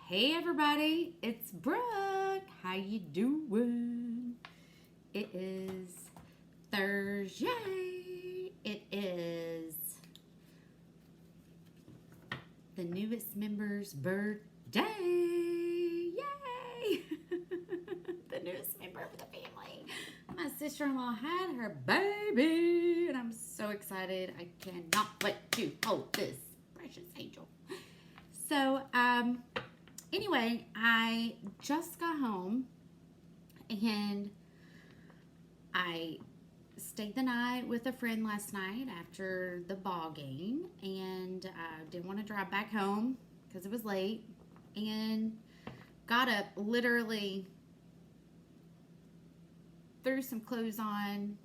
Hey everybody, it's Brooke. How you doing? It is Thursday. It is the newest member's birthday. Yay! The newest member of the family. My sister-in-law had her baby, and I'm so excited. I cannot wait to hold this precious angel. So, anyway, I just got home and I stayed the night with a friend last night after the ball game, and I didn't want to drive back home because it was late, and got up, literally threw some clothes on,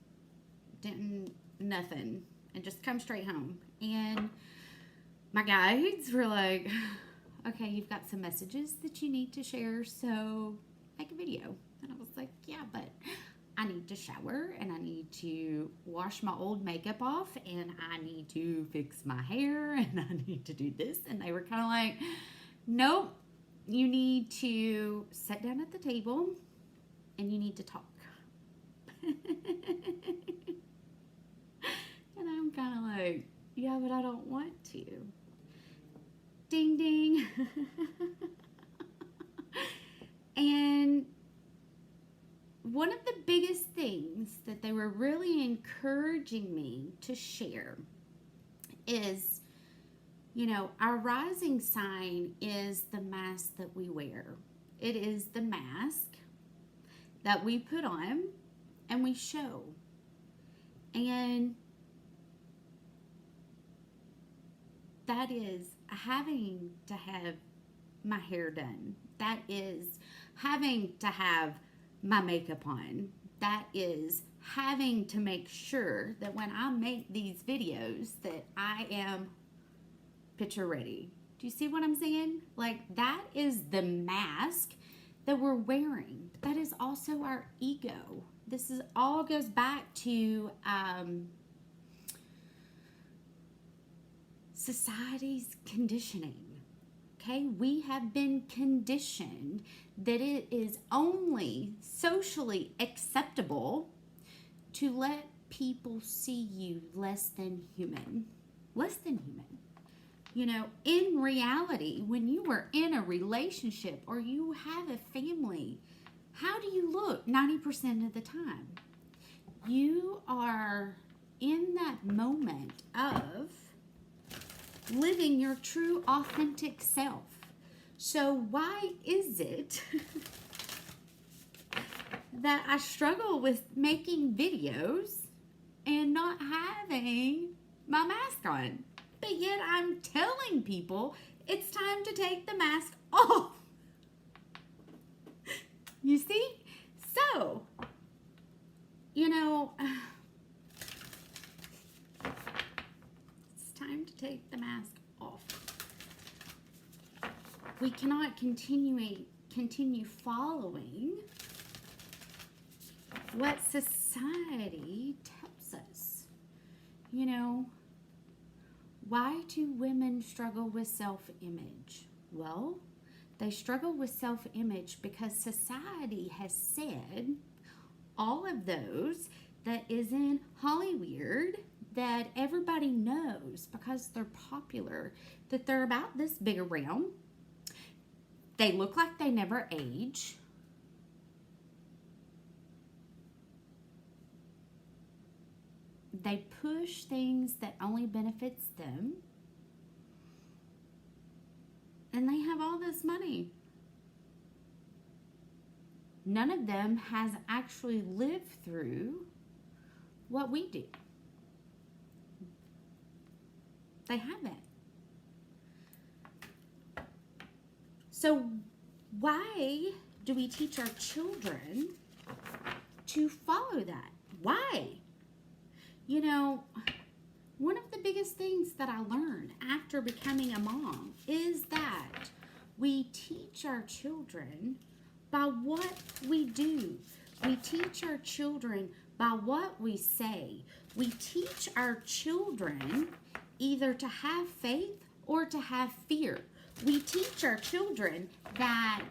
nothing, and just come straight home. And my guides were like, okay, you've got some messages that you need to share, so make a video. And I was like, yeah, but I need to shower, and I need to wash my old makeup off, and I need to fix my hair, and I need to do this. And they were kind of like, nope, you need to sit down at the table, and you need to talk. And I'm kind of like, yeah, but I don't want to. Ding, ding. And one of the biggest things that they were really encouraging me to share is, you know, our rising sign is the mask that we wear. It is the mask that we put on and we show. And that is having to have my hair done. That is having to have my makeup on. That is having to make sure that when I make these videos that I am picture ready. Do you see what I'm saying? Like, that is the mask that we're wearing. That is also our ego. This is all goes back to society's conditioning. Okay, we have been conditioned that it is only socially acceptable to let people see you less than human. Less than human. You know, in reality, when you are in a relationship or you have a family, how do you look 90% of the time? You are in that moment of living your true, authentic self. So why is it that I struggle with making videos and not having my mask on? But yet I'm telling people it's time to take the mask off. You see? So, you know, time to take the mask off. We cannot continue following what society tells us. You know, why do women struggle with self-image? Well, they struggle with self-image because society has said all of those that is in Hollywood, that everybody knows because they're popular, that they're about this big around. They look like they never age. They push things that only benefits them. And they have all this money. None of them has actually lived through what we do. They haven't. So why do we teach our children to follow that? Why? You know, one of the biggest things that I learned after becoming a mom is that we teach our children by what we do. We teach our children by what we say. We teach our children either to have faith or to have fear. We teach our children that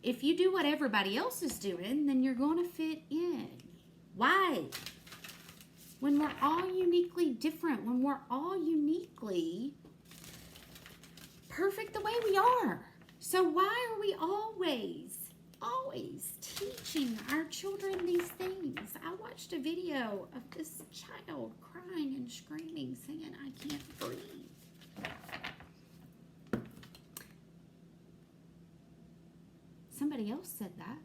if you do what everybody else is doing, then you're going to fit in. Why? When we're all uniquely different, when we're all uniquely perfect the way we are. So why are we always teaching our children these things? I watched a video of this child crying and screaming, saying, I can't breathe. Somebody else said that.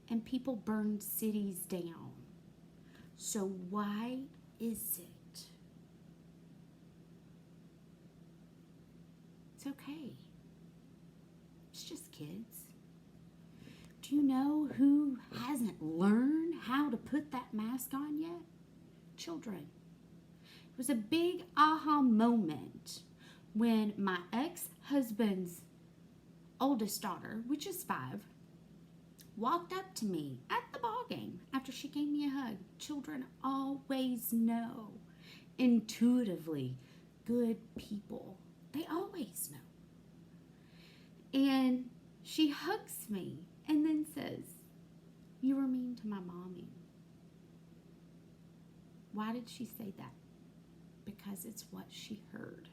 And people burned cities down. So why is it? It's okay. It's just kids. Do you know who hasn't learned how to put that mask on yet? Children. It was a big aha moment when my ex-husband's oldest daughter, which is 5, walked up to me at the ball game after she gave me a hug. Children always know intuitively good people. They always know. And she hugs me and then says, you were mean to my mommy. Why did she say that? Because it's what she heard.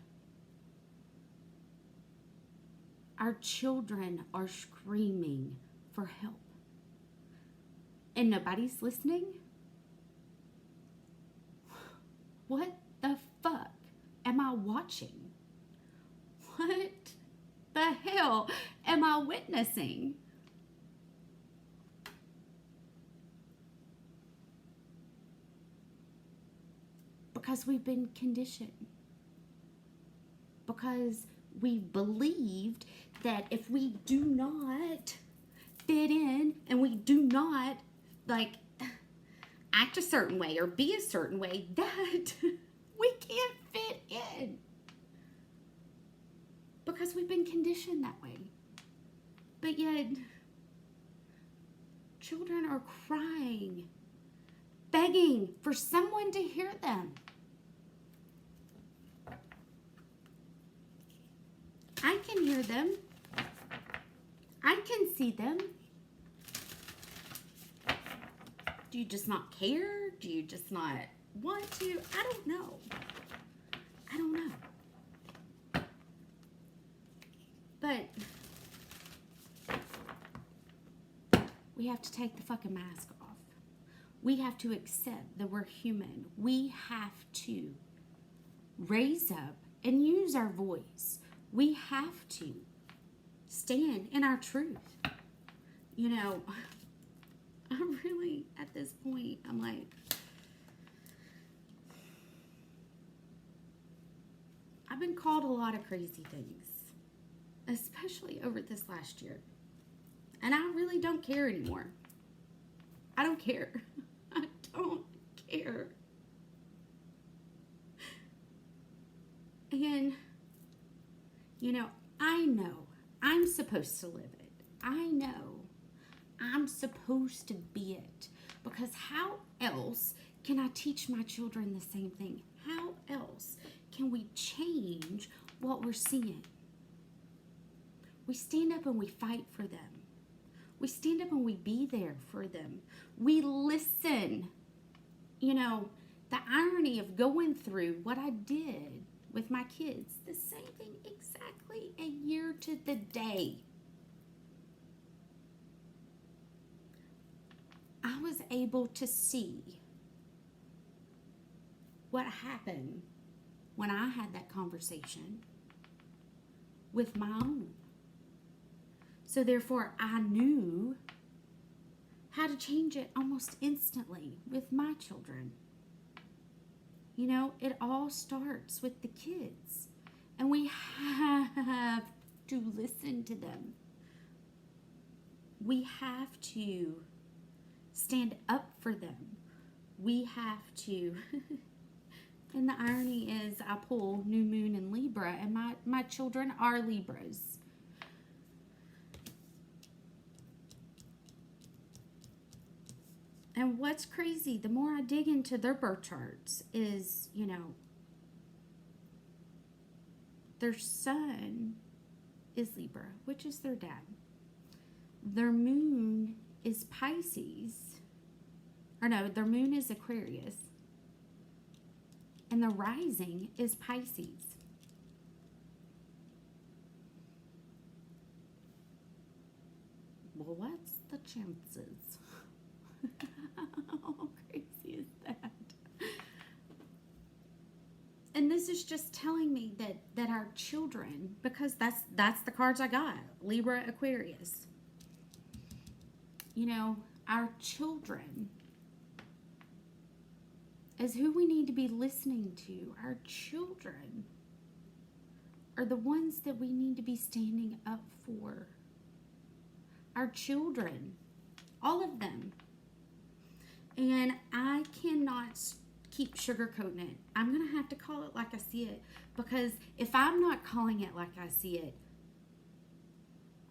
Our children are screaming for help. And nobody's listening? What the fuck am I watching? What the hell am I witnessing? Because we've been conditioned. Because we've believed that if we do not fit in and we do not act a certain way or be a certain way, that we can't fit in. Because we've been conditioned that way. But yet, children are crying, begging for someone to hear them. I can hear them. I can see them. Do you just not care? Do you just not want to? I don't know. I don't know. But we have to take the fucking mask off. We have to accept that we're human. We have to raise up and use our voice. We have to stand in our truth. You know, I'm really, at this point, I'm like, I've been called a lot of crazy things, especially over this last year. And I really don't care anymore. I don't care. I don't care. And, you know I'm supposed to live it. I know I'm supposed to be it. Because how else can I teach my children the same thing? How else can we change what we're seeing? We stand up and we fight for them. We stand up and we be there for them. We listen. You know, the irony of going through what I did with my kids, the same thing exactly a year to the day. I was able to see what happened when I had that conversation with my own. So therefore, I knew how to change it almost instantly with my children. You know, it all starts with the kids. And we have to listen to them. We have to stand up for them. We have to. And the irony is I pull New Moon in Libra, and my children are Libras. And what's crazy, the more I dig into their birth charts is, you know, Their sun is Libra, which is their dad. Their moon is Pisces. Or no, their moon is Aquarius. And the rising is Pisces. Well, what's the chances? How crazy is that? And this is just telling me that our children, because that's the cards I got, Libra, Aquarius. You know, our children is who we need to be listening to. Our children are the ones that we need to be standing up for. Our children, all of them. And I cannot keep sugarcoating it. I'm going to have to call it like I see it, because if I'm not calling it like I see it,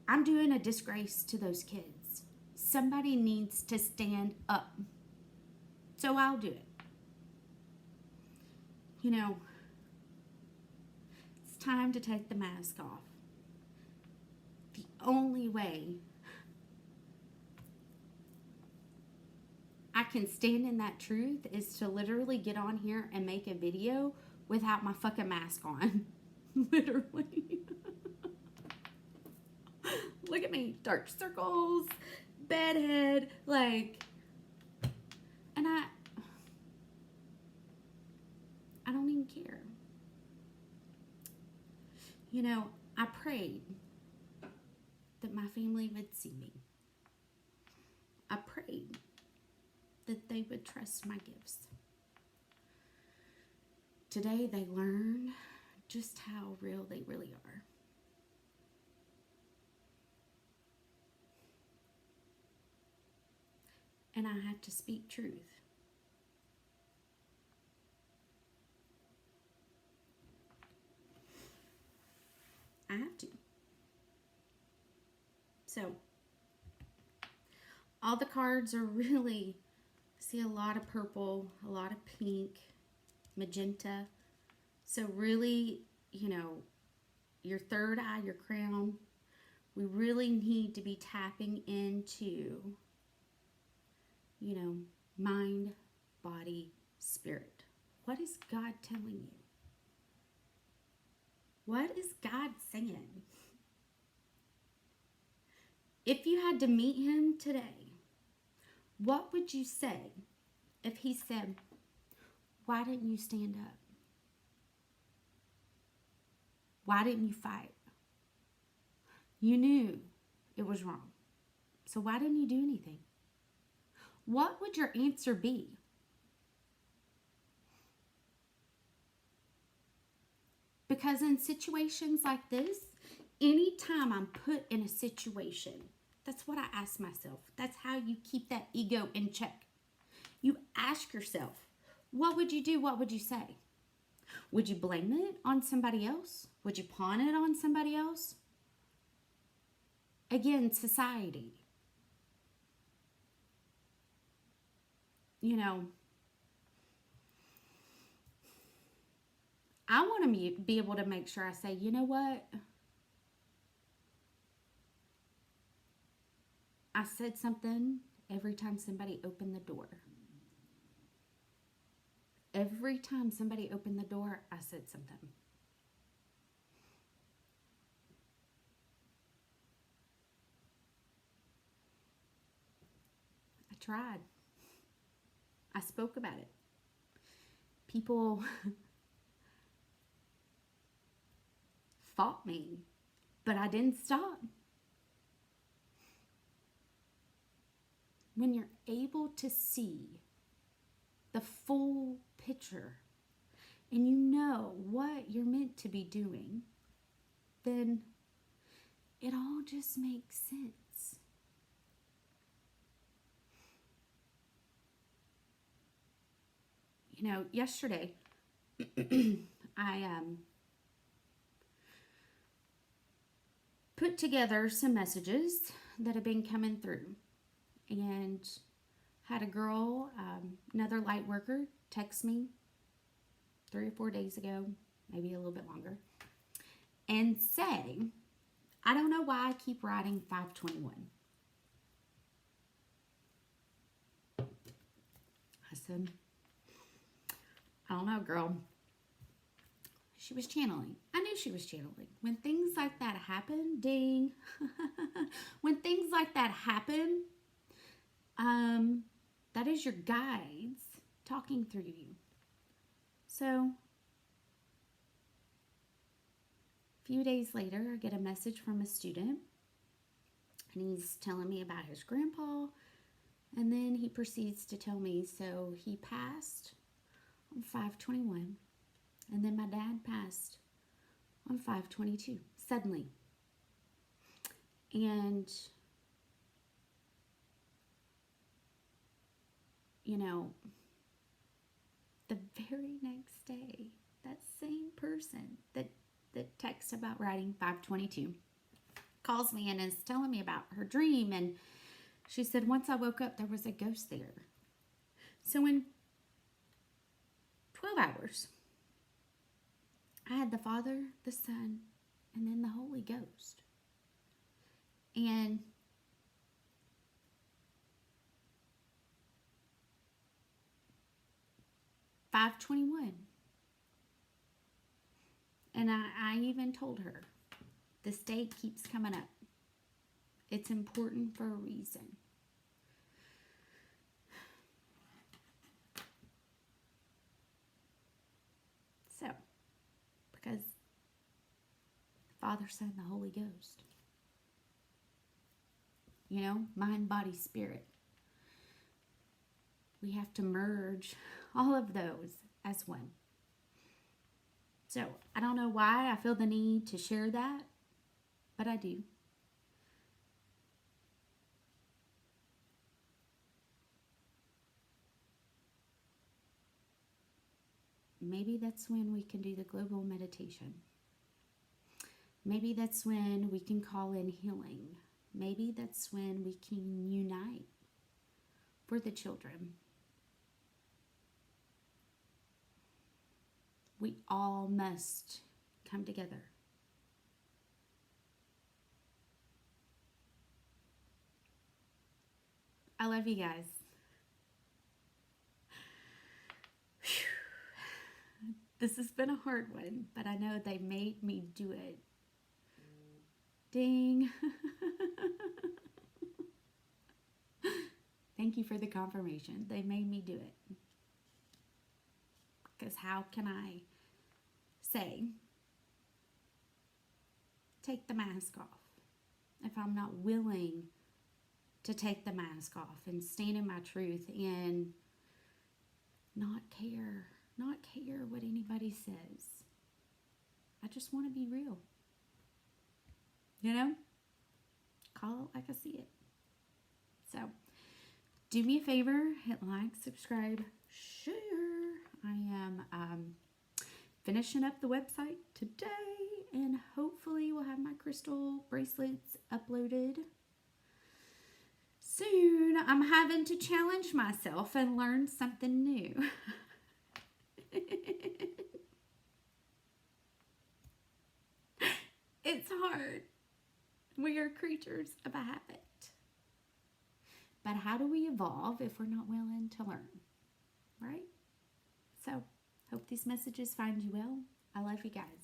I'm doing a disgrace to those kids. Somebody needs to stand up. So I'll do it. You know, it's time to take the mask off. The only way I can stand in that truth is to literally get on here and make a video without my fucking mask on. Literally. Look at me. Dark circles, bedhead, like, and I don't even care. You know, I prayed that my family would see me. I prayed that they would trust my gifts. Today they learn just how real they really are. And I have to speak truth. I have to. So, all the cards are really, I see a lot of purple, a lot of pink, magenta. So really, you know, your third eye, your crown, we really need to be tapping into, you know, mind, body, spirit. What is God telling you? What is God saying? If you had to meet him today, what would you say if he said, why didn't you stand up? Why didn't you fight? You knew it was wrong. So why didn't you do anything? What would your answer be? Because in situations like this, anytime I'm put in a situation, that's what I ask myself. That's how you keep that ego in check. You ask yourself, what would you do? What would you say? Would you blame it on somebody else? Would you pawn it on somebody else? Again, society. You know, I want to be able to make sure I say, you know what? I said something every time somebody opened the door. Every time somebody opened the door, I said something. I tried. I spoke about it. People fought me, but I didn't stop. When you're able to see the full picture and you know what you're meant to be doing, then it all just makes sense. You know, yesterday I put together some messages that have been coming through, and had a girl, another light worker, text me 3 or 4 days ago, maybe a little bit longer, and say, I don't know why I keep writing 521. I said, I don't know, girl. She was channeling. I knew she was channeling. When things like that happen, ding. When things like that happen, that is your guides talking through you. So, a few days later, I get a message from a student, and he's telling me about his grandpa, and then he proceeds to tell me, so he passed on 5/21, and then my dad passed on 5/22, suddenly. And, you know, the very next day, that same person that texts about writing 5/22 calls me and is telling me about her dream, and she said, once I woke up, there was a ghost there. So in 12 hours, I had the Father, the Son, and then the Holy Ghost. And $5.21. And I even told her, this date keeps coming up. It's important for a reason. So, because the Father, Son, the Holy Ghost. You know, mind, body, spirit. We have to merge all of those as one. So, I don't know why I feel the need to share that, but I do. Maybe that's when we can do the global meditation. Maybe that's when we can call in healing. Maybe that's when we can unite for the children. We all must come together. I love you guys. Whew. This has been a hard one, but I know they made me do it. Ding. Thank you for the confirmation. They made me do it. Because how can I say, take the mask off, if I'm not willing to take the mask off and stand in my truth and not care what anybody says. I just want to be real. You know? Call it like I see it. So, do me a favor, hit like, subscribe, share. I am finishing up the website today, and hopefully we'll have my crystal bracelets uploaded soon. I'm having to challenge myself and learn something new. It's hard. We are creatures of a habit. But how do we evolve if we're not willing to learn? Right? So, hope these messages find you well. I love you guys.